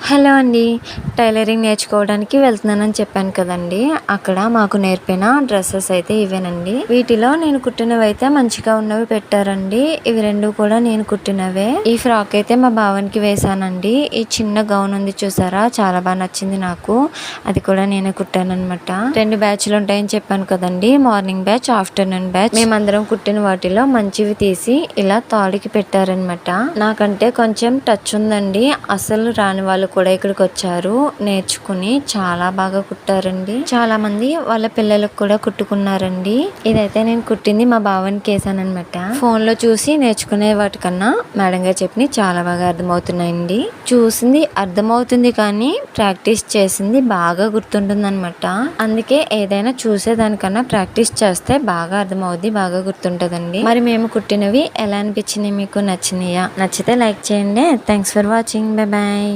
Hello అండి. Tailoring నేర్చుకోవడానికి వెళ్తున్నానని చెప్పాను కదండి. అక్కడ మాకు నేర్పిన డ్రెస్సెస్ అయితే ఇవేనండి. వీటిలో నేను కుట్టినవైతే మంచిగా ఉన్నవి పెట్టారండి. ఇవి రెండు కూడా నేను కుట్టినవే. ఈ ఫ్రాక్ అయితే మా భావానికి వేసానండి. ఈ చిన్న గౌన్ ఉంది చూసారా, చాలా బాగా నచ్చింది నాకు. అది కూడా నేనే కుట్టాను అనమాట. 2 బ్యాచ్లు ఉంటాయని చెప్పాను కదండి, మార్నింగ్ బ్యాచ్, ఆఫ్టర్నూన్ బ్యాచ్. మేమందరం కుట్టిన వాటిలో మంచివి తీసి ఇలా తాడుకి పెట్టారనమాట. నాకంటే కొంచెం టచ్ ఉందండి. అసలు రాని వాళ్ళు కూడా ఇక్కడికి వచ్చారు నేర్చుకుని, చాలా బాగా కుట్టారండి. చాలా మంది వాళ్ళ పిల్లలకు కూడా కుట్టుకున్నారండి. ఇదైతే నేను కుట్టింది మా భావానికి వేసాను అనమాట. ఫోన్ లో చూసి నేర్చుకునే వాటికన్నా మేడం గారు చెప్పి చాలా బాగా అర్థమవుతున్నాయండి. చూసింది అర్థమవుతుంది కానీ ప్రాక్టీస్ చేసింది బాగా గుర్తుంటుంది అనమాట. అందుకే ఏదైనా చూసేదానికన్నా ప్రాక్టీస్ చేస్తే బాగా అర్థమవుద్ది, బాగా గుర్తుంటదండి. మరి మేము కుట్టినవి ఎలా అనిపించినాయి, మీకు నచ్చినాయా? నచ్చితే లైక్ చేయండి. Thanks for watching. Bye bye.